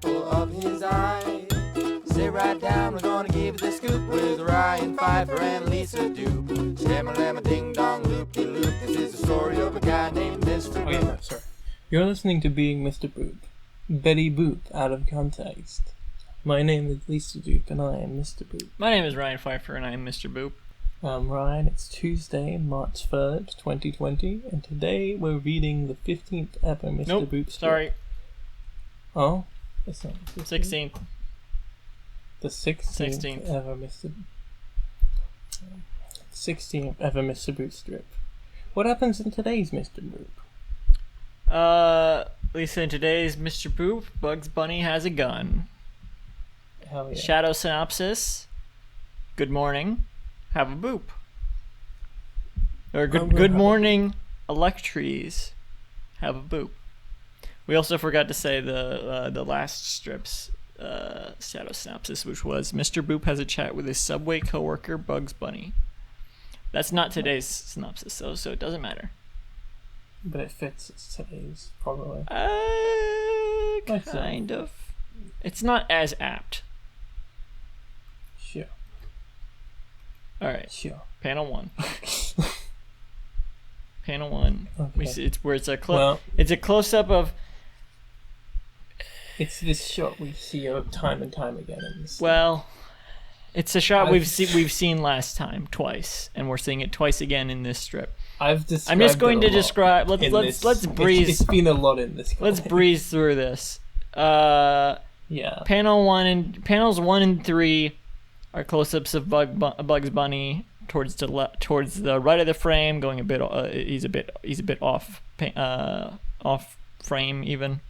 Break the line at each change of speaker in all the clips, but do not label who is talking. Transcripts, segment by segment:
apple of his eye. Sit right down, we're gonna give you the scoop with Ryan Pfeiffer and Lisa Dupe. Stamma-lamma ding-dong loop-de-loop. This is the story of a guy named Mr. Boop.
Okay, no, sorry. You're listening to Being Mr. Boop. Betty Boop out of context. My name is Lisa Dupe and I am Mr. Boop.
My name is Ryan Pfeiffer and I am Mr. Boop.
Ryan, it's Tuesday, March 3rd, 2020, and today we're reading the 15th ever Mr. Boop strip.
Sorry.
Oh? It's not
16th.
The 16th ever Mr. 16th ever Mr. Boop strip. What happens in today's Mr. Boop?
Lisa, in today's Mr. Boop, Bugs Bunny has a gun.
Hell yeah.
Shadow synopsis. Good morning. Have a boop. Or good morning, Electries. Have a boop. We also forgot to say the last strip's shadow synopsis, which was Mr. Boop has a chat with his subway coworker Bugs Bunny. That's not today's synopsis, though, so it doesn't matter.
But it fits today's, probably.
Kind of. It's not as apt.
Sure.
Alright.
Sure.
Panel 1. Panel 1.
Okay.
We see it's where it's a
it's
a close up of.
It's this shot we see time and time again in this.
Well, it's a shot we've seen last time twice, and we're seeing it twice again in this strip.
I'm just going
to describe. Let's breeze.
It's been a lot in this.
Let's breeze through this.
Yeah.
Panels 1 and 3 are close-ups of Bugs Bunny towards the right of the frame, going a bit. He's a bit off frame even.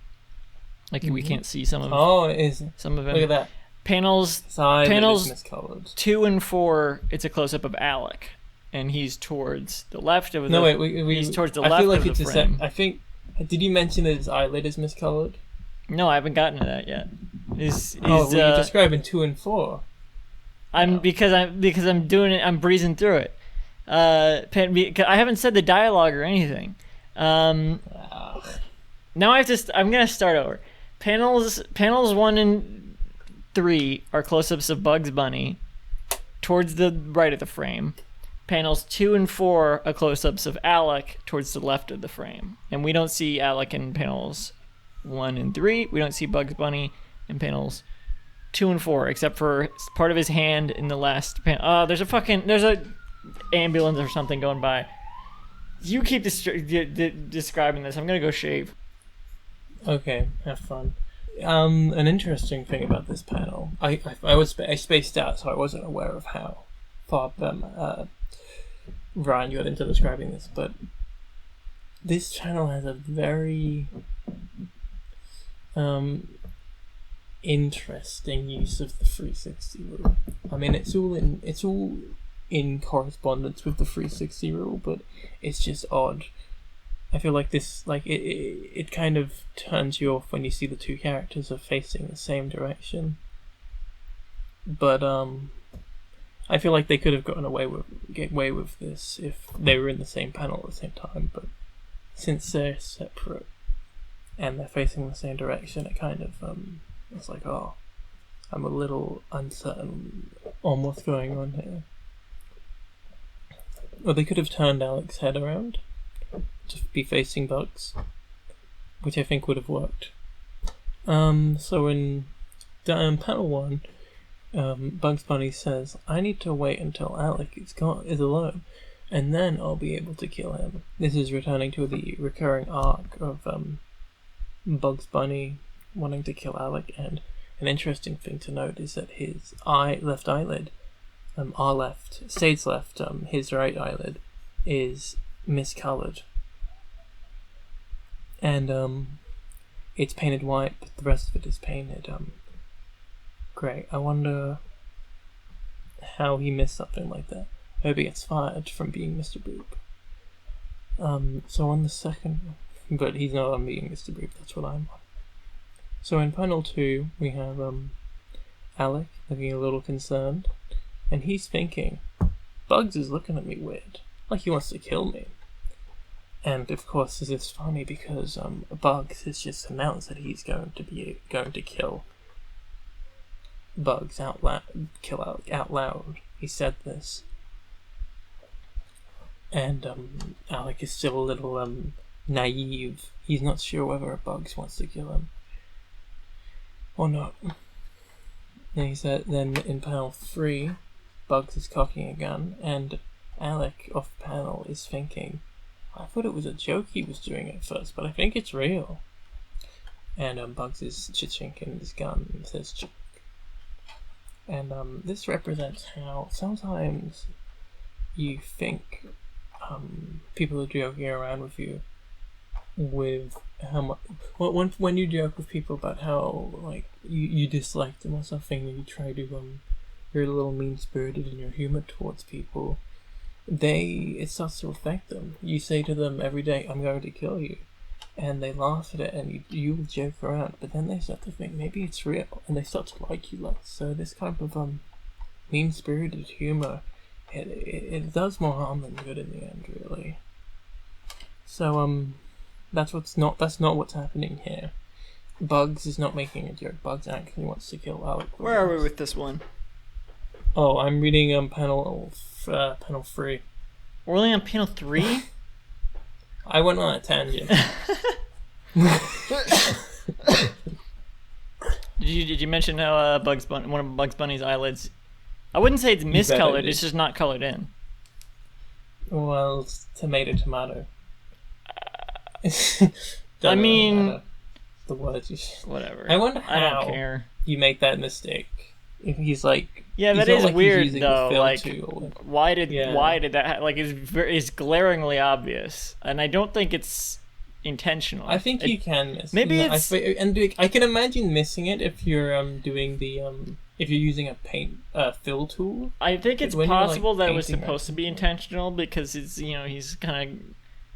Like we can't see some of.
Oh, it is.
Some of him.
Look at that.
Panels
miscolored.
2 and 4. It's a close-up of Alec, and he's towards the left of the.
No, wait.
He's towards the
I
left
feel like
of
it's
the frame.
I think. Did you mention that his eyelid is miscolored?
No, I haven't gotten to that yet.
You're describing 2 and 4.
Because I'm doing it. I'm breezing through it. I haven't said the dialogue or anything. Now I'm gonna start over. Panels 1 and 3 are close-ups of Bugs Bunny towards the right of the frame. Panels 2 and 4 are close-ups of Alec towards the left of the frame. And we don't see Alec in panels 1 and 3. We don't see Bugs Bunny in panels 2 and 4, except for part of his hand in the last panel. There's a ambulance or something going by. You keep describing this. I'm gonna go shave.
Okay, have fun. An interesting thing about this panel, I spaced out, so I wasn't aware of how far Ryan got into describing this, but this channel has a very interesting use of the 360 rule. I mean, it's all in correspondence with the 360 rule, but it's just odd. I feel like this, it kind of turns you off when you see the two characters are facing the same direction. But I feel like they could have get away with this if they were in the same panel at the same time. But since they're separate and they're facing the same direction, it kind of it's like, I'm a little uncertain on what's going on here. Or they could have turned Alec's head around to be facing Bugs, which I think would have worked. So in panel 1, Bugs Bunny says, "I need to wait until Alec is alone, and then I'll be able to kill him." This is returning to the recurring arc of Bugs Bunny wanting to kill Alec, and an interesting thing to note is that his left eyelid, Stade's left, his right eyelid, is miscolored. And it's painted white, but the rest of it is painted grey. I wonder how he missed something like that. I hope he gets fired from being Mr. Boop. So on the second, but he's not on being Mr. Boop, that's what I'm on. So in panel 2, we have Alec looking a little concerned, and he's thinking, Bugs is looking at me weird, like he wants to kill me. And of course, this is funny because Bugs has just announced that he's going to kill Bugs out loud. He said this, and Alec is still a little naive. He's not sure whether Bugs wants to kill him or not. And he said, then in panel 3, Bugs is cocking a gun, and Alec off panel is thinking, I thought it was a joke he was doing at first, but I think it's real. And Bugs is chinking his gun and says joke. And this represents how sometimes you think people are joking around with you with how much. When you joke with people about how like you dislike them or something, and you try to you're a little mean spirited in your humor towards people, it starts to affect them. You say to them every day, "I'm going to kill you," and they laugh at it, and you joke around, but then they start to think maybe it's real, and they start to like you less. So this kind of mean spirited humor, it does more harm than good in the end, really. So that's not what's happening here. Bugs is not making a joke. Bugs actually wants to kill Alec.
Where are we with this one?
Oh, I'm reading panel 3.
We're only on panel 3?
I went on a tangent.
Did you mention how one of Bugs Bunny's eyelids? I wouldn't say it's miscolored. It's just not colored in.
Well, it's tomato.
I mean,
matter. The words you.
Whatever.
I wonder how
I don't care.
You make that mistake. If he's like,
yeah,
that
is weird though. Like,
tool.
why did that? Like, it's glaringly obvious, and I don't think it's intentional.
I think you can miss.
Maybe
it's. I can imagine missing it if you're doing the if you're using a paint fill tool.
I think it's possible that it was
painting
supposed to be intentional because it's he's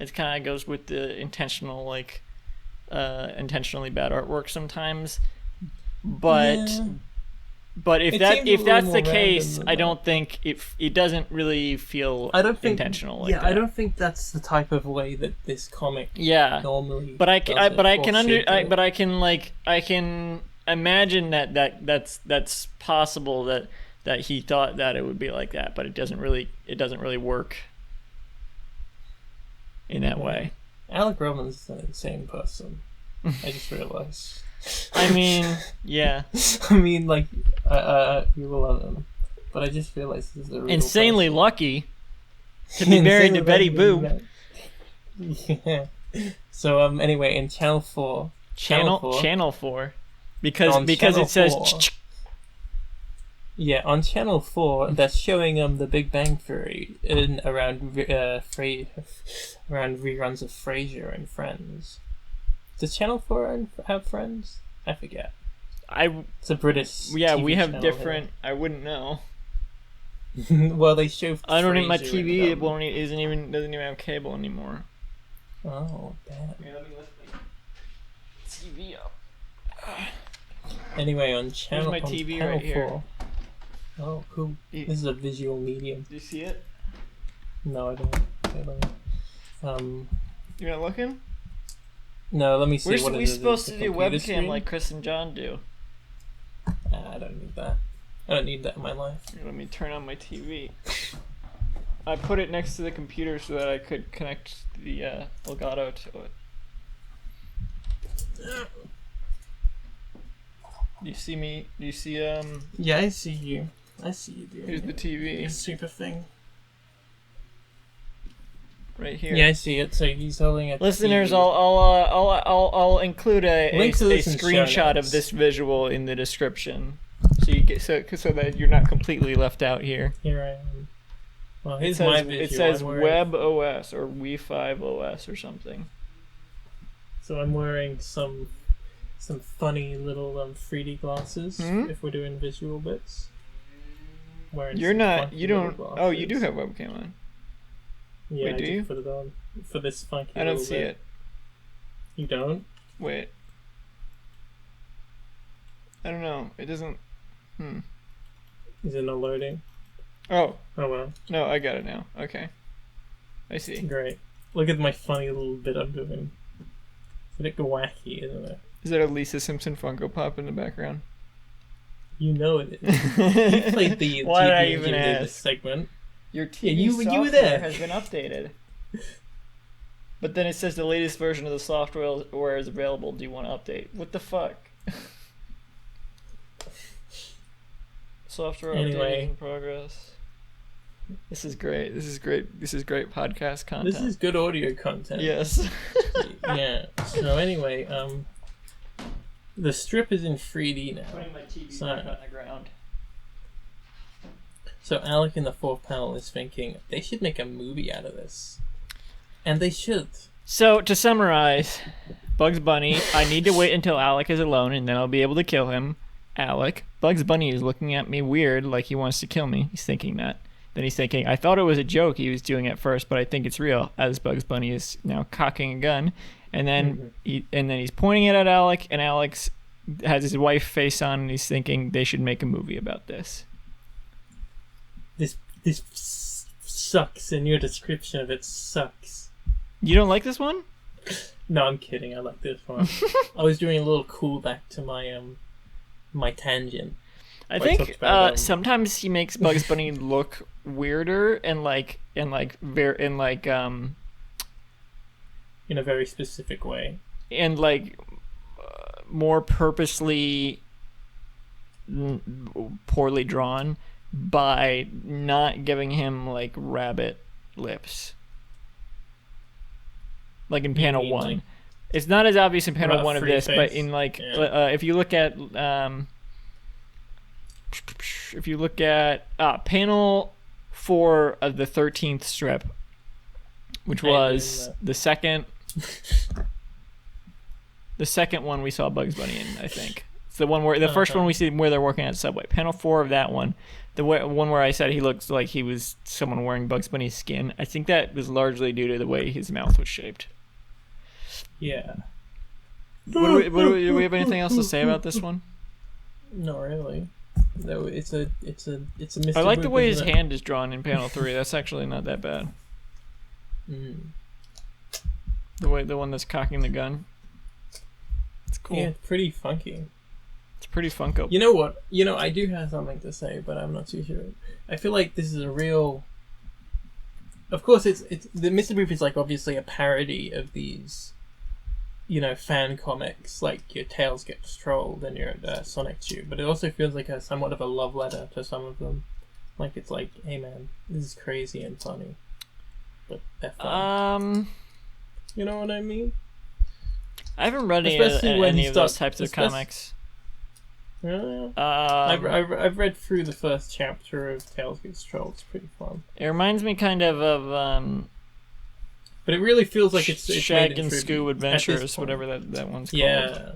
it kind of goes with the intentional like intentionally bad artwork sometimes, but.
Yeah.
But if that's the case, I don't think it doesn't really feel intentional. Like that.
I don't think that's the type of way that this comic normally.
But I can imagine that's possible that he thought that it would be like that, but it doesn't really work in that way.
Alec Roman's an insane person. I just realized.
I mean, yeah.
I mean, like, you will love him, but I just realized this is a real
insanely
person.
lucky to be married to Betty Boop.
Yeah. So anyway, in Channel 4,
Channel 4, because it says.
4, yeah, on Channel 4, they're showing The Big Bang Theory around reruns of Frasier and Friends. Does Channel 4 have Friends? I forget. It's a British.
Yeah,
TV
we have
channel
different. Here. I wouldn't know.
Well, they show.
I don't think my TV doesn't even have cable anymore.
Oh damn!
Yeah, let me lift my TV up.
Anyway, on channel.
Here's my TV
channel
right 4.
Here. Oh, cool! This is a visual medium.
Do you see it?
No, I don't.
You're not looking?
No, let me see.
We're supposed to do webcam screen? Like Chris and John do.
I don't need that. I don't need that in my life.
Let me turn on my TV. I put it next to the computer so that I could connect the Elgato to it. Do you see me? Do you see
Yeah, I see you. I see you, dude.
Here's the TV.
Your super thing.
Right here.
Yeah, I see it. So he's holding it.
Listeners, I'll include a screenshot of this visual in the description, so you get so that you're not completely left out here.
Here I am. Well, here's my visual.
It says Web OS or Wi-Fi OS or something.
So I'm wearing some funny little 3D glasses. If we're doing visual bits.
You're not. You don't. Oh, you do have webcam on.
Yeah,
wait, do you?
Put it on for this funky.
I don't see it.
You don't?
Wait. I don't know. It doesn't.
Is it not loading?
Oh.
Oh well.
No, I got it now. Okay. I see.
Great. Look at my funny little bit I'm doing. It's a bit wacky, isn't it?
Is that a Lisa Simpson Funko Pop in the background?
You know it is. You played the
Why did I
TV
even
in
ask?
this segment.
Your TV
Yeah, you were
software
there.
has been updated. But then it says the latest version of the software is available. Do you want to update? What the fuck? Software
Anyway.
update in progress. This is great. This is great. This is great podcast content.
This is good audio content.
Yes.
Yeah. So anyway, the strip is in 3D now.
Putting my TV
So-
back on the ground.
So Alec in the fourth panel is thinking they should make a movie out of this, and they should.
So to summarize, Bugs Bunny, I need to wait until Alec is alone and then I'll be able to kill him. Alec, Bugs Bunny is looking at me weird like he wants to kill me. He's thinking that. Then he's thinking, I thought it was a joke he was doing at first, but I think it's real, as Bugs Bunny is now cocking a gun. And then he's pointing it at Alec, and Alex has his wife face on, and he's thinking they should make a movie about this.
This sucks, and your description of it sucks.
You don't like this one?
No, I'm kidding. I like this one. I was doing a little callback to my my tangent.
I
Like,
think
talked about,
sometimes he makes Bugs Bunny look weirder and
in a very specific way.
More purposely poorly drawn by not giving him like rabbit lips. Like in panel
mean,
1.
like,
It's not as obvious in panel
about
1 of
free
this, but
face?
in like
Yeah.
if you look at panel 4 of the 13th strip, which
I
was
didn't,
the second one we saw Bugs Bunny in, I think. It's the one where the first one we see where they're working at Subway. Panel 4 of that one, one where I said he looks like he was someone wearing Bugs Bunny's skin. I think that was largely due to the way his mouth was shaped.
Yeah.
Do we have anything else to say about this one?
Not really. Though it's a Mr.
I like the
Boop,
way his
isn't it?
hand is drawn in panel 3. That's actually not that bad.
Mm.
The one that's cocking the gun. It's cool.
Yeah, it's pretty funky.
It's pretty Funko.
You know what? I do have something to say, but I'm not too sure. I feel like this is a real. Of course, it's the Mr. Boop is like obviously a parody of these, fan comics like your Tails Gets Trolled and your Sonic Tube, but it also feels like a somewhat of a love letter to some of them. Like it's like, hey man, this is crazy and funny, but they're fun. You know what I mean?
I haven't read
Especially when
any
he
of those
starts-
types of
especially-
comics.
I've read through the first chapter of Tails Gets Trolled. It's pretty fun,
It reminds me kind of
but it really feels like it's
Shag
made in
and
tribute
Scoo
at this
Adventures,
point.
whatever that one's called.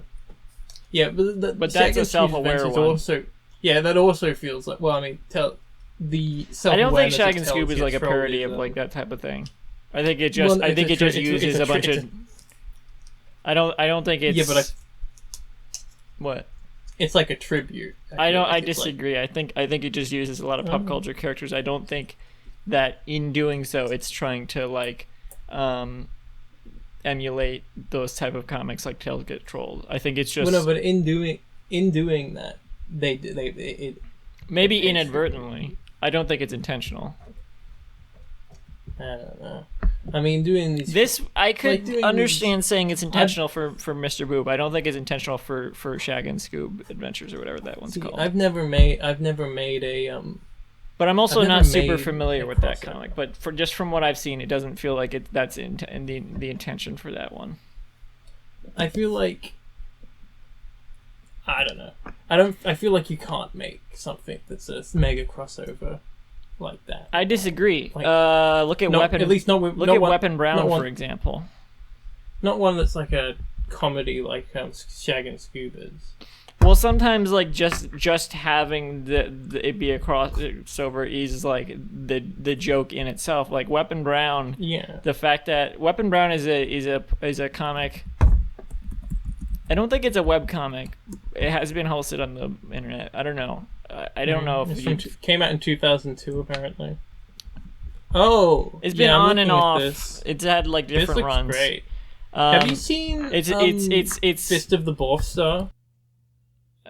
Yeah, but
But
Shag
that's a
and Scoo's
self-aware
Adventures
one.
Also, that also feels like. Well, I mean, the
I don't think
self-awareness
Shag
of
and
Tails
Scoob is like a
Gets Trolled
parody
is,
of like that type of thing. I think it just
well, it's
uses a bunch of. I don't think it's.
Yeah, but
what?
it's like a tribute.
I disagree. I think it just uses a lot of pop
Oh.
culture characters. I don't think that in doing so it's trying to like emulate those type of comics like Tails Get Trolled. I think it's just
Well, no, but in doing that, it
maybe
it's
inadvertently. I don't think it's intentional.
I don't know. I mean, doing these.
This I could
doing
understand saying it's intentional for Mr. Boop. I don't think it's intentional for Shag and Scoob Adventures or whatever that one's
See,
called.
I've never made a
But I'm also
I've
not
never
super
made
familiar
a
with that
crossover.
comic. But from what I've seen, it doesn't feel like that's in the intention for that one.
I feel like I don't know. I feel like you can't make something that's a mega crossover like that.
I disagree.
Like-
Look at
No,
Weapon.
at least not with
look
not
at
one,
Weapon Brown,
not one-
for example.
Not one that's like a comedy like Shag and Scoob is.
Well, sometimes like just having the it be a crossover is like the joke in itself. Like Weapon Brown.
Yeah.
The fact that Weapon Brown is a comic. I don't think it's a web comic. It has been hosted on the internet. I don't know. I don't know if
It's
you,
came out in 2002 apparently. Oh,
It's been
yeah, I'm
on and
looking at
off.
This.
It's had like
This
different
looks
runs.
great. Have you seen?
It's
Fist of the North Star.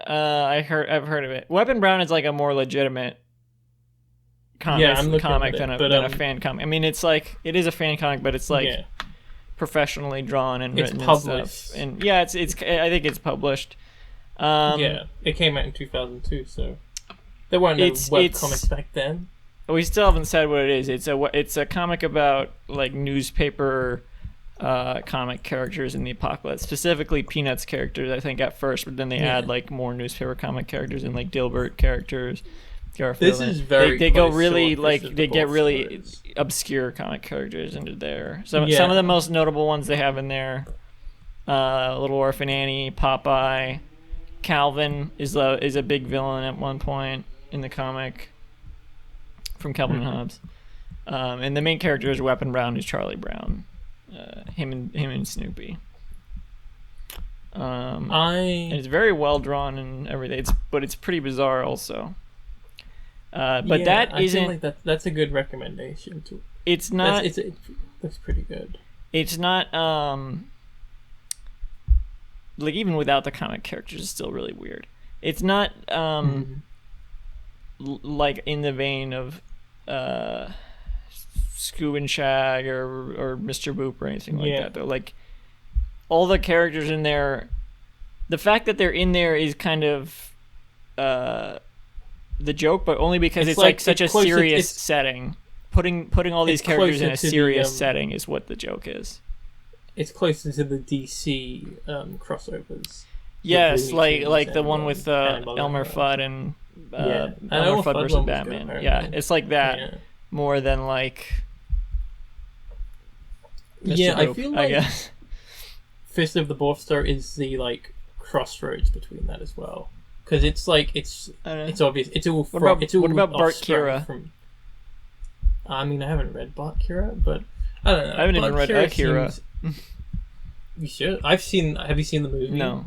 I've heard of it. Weapon Brown is like a more legitimate
Yeah, I'm looking
comic
at it,
than
but,
a fan comic. I mean, it's like it is a fan comic, but it's like
yeah.
professionally drawn and
It's
written and
published.
stuff. And yeah, it's I think it's published.
Yeah, it came out in 2002, so there weren't no webcomics back then.
We still haven't said what it is. It's a comic about like newspaper comic characters in the apocalypse, specifically Peanuts characters. I think at first, but then they add like more newspaper comic characters and like Dilbert characters. Garfield.
This is very.
They go
close to
really
what
like
Fist of
they
the
get
North
really
Star is.
obscure comic characters into there. Some
Yeah.
of the most notable ones they have in there: Little Orphan Annie, Popeye, Calvin is a big villain at one point in the comic from Calvin and Hobbes. And the main character is Weapon Brown, who's Charlie Brown. Him and Snoopy. And it's very well drawn and everything. But it's pretty bizarre also. But
Yeah,
that
I
isn't.
feel like that's a good recommendation too.
It's not.
It looks pretty good.
It's not. Like even without the comic characters, it's still really weird. It's not like in the vein of Scoob and Shag or Mr. Boop or anything like that. Though, like all the characters in there, the fact that they're in there is kind of the joke, but only because it's like such a serious setting. Putting all these characters in a serious setting is what the joke is.
It's closer to the DC crossovers.
Yes,
Looney
like
Tunes
the
and,
one with
Hanna-Barbera.
Elmer Fudd and
Yeah.
Elmer Fudd
Fudd
versus
one was
Batman.
good,
Yeah,
apparently.
it's like that
Yeah.
more than like. Mr.
Yeah, I
Boop,
feel
I
like
guess.
Fist of the North Star is the like crossroads between that as well, because it's like it's obvious. It's all
What about-
it's all
what about Bart
offsprung
Kira?
From, I mean, I haven't read Bart Kira, but I don't know.
I haven't even
Bart
read Akira.
seems- You should. Have you seen the movie?
No.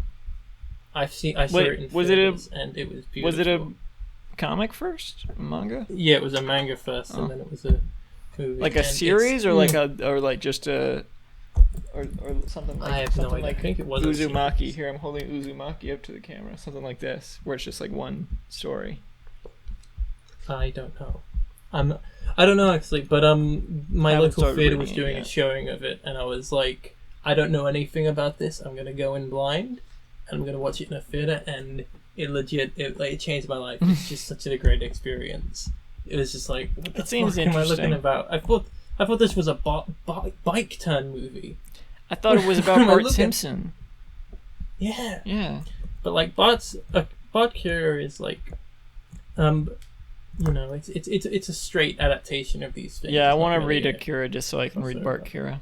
I saw
Wait,
it in
was it a-
theaters, and it was beautiful.
Was it a comic first? Manga?
Yeah, it was a manga first, and then it was a movie.
Like a
and
series,
it's-
or like just a, or something like
I have no
something
idea.
like
I think it was a
Uzumaki.
series.
Here, I'm holding Uzumaki up to the camera. Something like this, where it's just like one story.
I don't know. I don't know actually, but my
Haven't
local
started
theater
reading
was
it
doing a
yet.
showing of it, and I was like, I don't know anything about this. I'm gonna go in blind, and I'm gonna watch it in a theater, and it changed my life. It's just such a great experience. It was just like, what the
It seems
fuck am I looking
interesting.
about? I thought this was a bike turn movie.
I thought it was
What
about
am I
Bart
looking-
Simpson.
Yeah,
Yeah.
but like Bart Kira is like, it's a straight adaptation of these things.
Yeah, I
It's
want
not
to
really
read Akira just so I can read
crossover.
Bart Kira.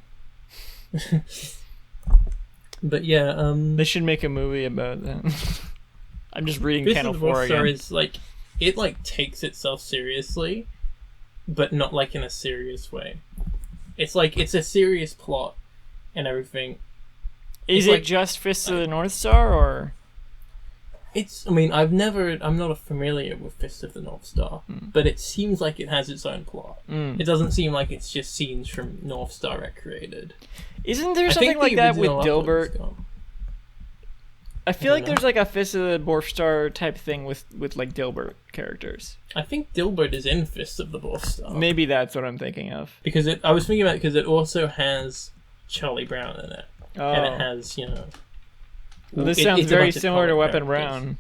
But yeah,
They should make a movie about that. I'm just reading
Fist
Panel
of the
4
North Star
again.
is like it like takes itself seriously, but not like in a serious way. It's like it's a serious plot and everything.
Is
it's
it
like-
just Fist of the North Star, or
I mean, I'm not familiar with Fist of the North Star, but it seems like it has its own plot. It doesn't seem like it's just scenes from North Star recreated.
isn't there
I
something
think
like
the
that with
original upload was
Dilbert?
gone.
I feel like
don't know.
there's like a Fist of the North Star type thing with like Dilbert characters.
I think Dilbert is in Fist of the North Star.
Maybe that's what I'm thinking of.
Because I was thinking about it because it also has Charlie Brown in it. And it
Oh,
has,
well, this
it-
sounds
it's a
very
bunch of
similar to
comic
Weapon
characters.
Brown.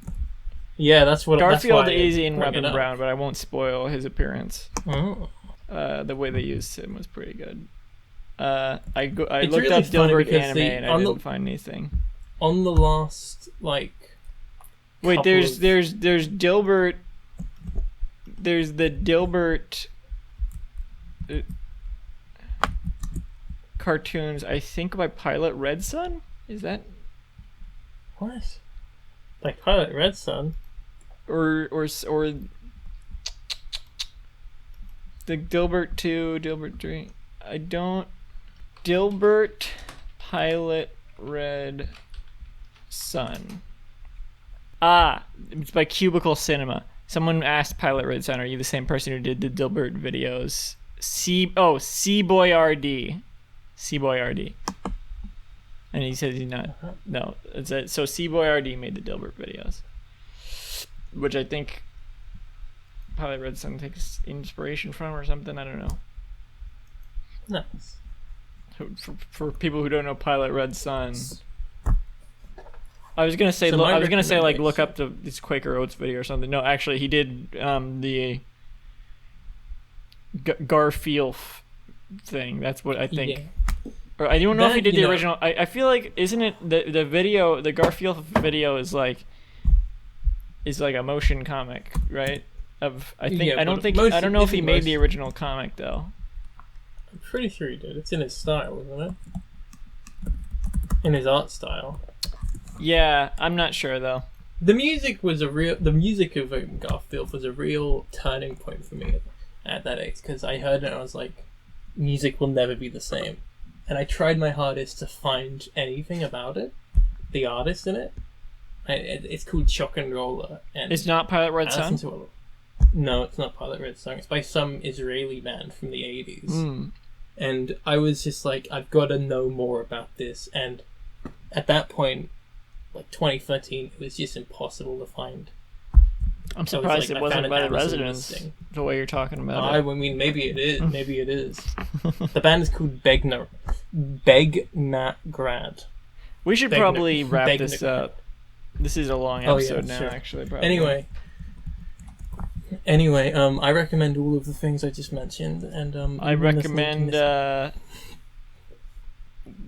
Yeah, that's what
Garfield
that's why I
is in
bring it
Weapon
up.
Brown, but I won't spoil his appearance.
Oh.
The way they used him was pretty good. I
It's
looked
really
up
funny
Dilbert
because
anime
the-
and I
on the-
didn't find anything.
On the last,
Wait,
couple
there's
of-
Dilbert. There's the Dilbert cartoons. I think by Pilot Red Sun. Is that
What? Like Pilot Red Sun?
or the Dilbert 2, Dilbert 3? I don't. Dilbert Pilot Red Sun. Ah, it's by Cubicle Cinema. Someone asked Pilot Red Sun, "Are you the same person who did the Dilbert videos C-Boy RD. C-Boy RD. And he says he's not. No. So C-Boy RD made the Dilbert videos. Which I think Pilot Red Sun takes inspiration from or something. I don't know.
Nice.
For people who don't know Pilot Red Sun, I was gonna say
So
like look up this Quaker Oats video or something. No, actually he did the Garfield thing. That's what I think.
Yeah.
Or I don't know if he did the
know-
original. I feel like isn't it the video, the Garfield video is like a motion comic, right? I don't know if he made the original comic though.
I'm pretty sure he did. It's in his style, isn't it? In his art style.
Yeah, I'm not sure though.
The music of Garfield was a real turning point for me at that age, because I heard it and I was like, music will never be the same. And I tried my hardest to find anything about it, the artist in it. It's called Shock and Roller. And
It's not Pilot Red
I
Sun?
listened to it. No, it's not Pilot Red Sun. It's by some Israeli band from the 80s.
Mm.
And I was just like, I've got to know more about this. And at that point, like 2013, it was just impossible to find.
I'm surprised
like,
it
I
wasn't
found
by
an
the
Amazon
Residents,
listing.
the way you're talking about
I
it.
mean, maybe it is. Maybe it is. The band is called Begnagrad.
We should
Begna-
probably wrap
Begna-
this up. This is a long
Oh, yeah,
episode now,
sure.
actually. Probably.
Anyway, I recommend all of the things I just mentioned, and
I
even listening
recommend
to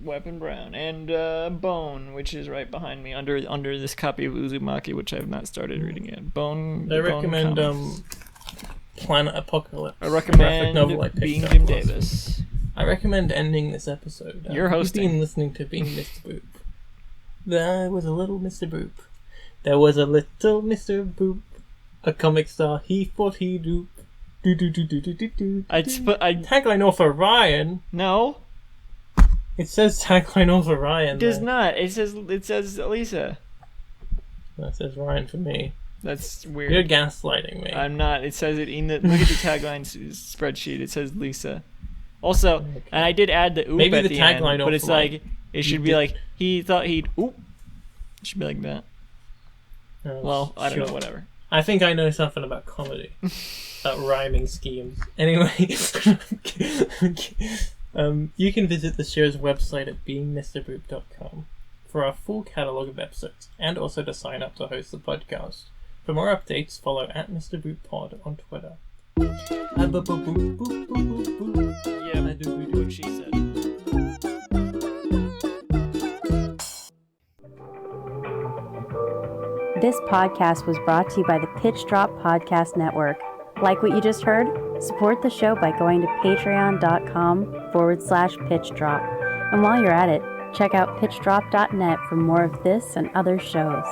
Weapon Brown and Bone, which is right behind me under this copy of Uzumaki, which I have not started reading yet. Bone.
I
Bone
recommend
comics.
Planet Apocalypse.
I
graphic
recommend
novel I picked
Being
up
Jim
last week.
Davis.
I recommend ending this episode.
You're hosting.
You've been listening to Being Mr. Boop. There was a little Mr. Boop. There was a little Mr. Boop. A comic star, he thought he'd do. Tagline author Ryan.
No,
It says tagline author Ryan.
it does
there.
not. It says Lisa.
That says Ryan for me.
That's weird.
You're gaslighting me.
I'm not. It says it in the look at the tagline spreadsheet. It says Lisa. Also, and I did add the oop
Maybe
at
the
the
tagline
end, but it's
also,
like it should be
did-
like he thought he'd oop. It should be like that.
Oh,
Well, I don't know.
sure.
Whatever.
I think I know something about comedy. About rhyming schemes. Anyway, you can visit the show's website at beingmrboop.com for our full catalogue of episodes, and also to sign up to host the podcast. For more updates, follow at Mr. Boop Pod on Twitter.
Yeah, what she said.
This podcast was brought to you by the Pitch Drop Podcast Network. Like what you just heard? Support the show by going to patreon.com/pitch drop. And while you're at it, check out pitchdrop.net for more of this and other shows.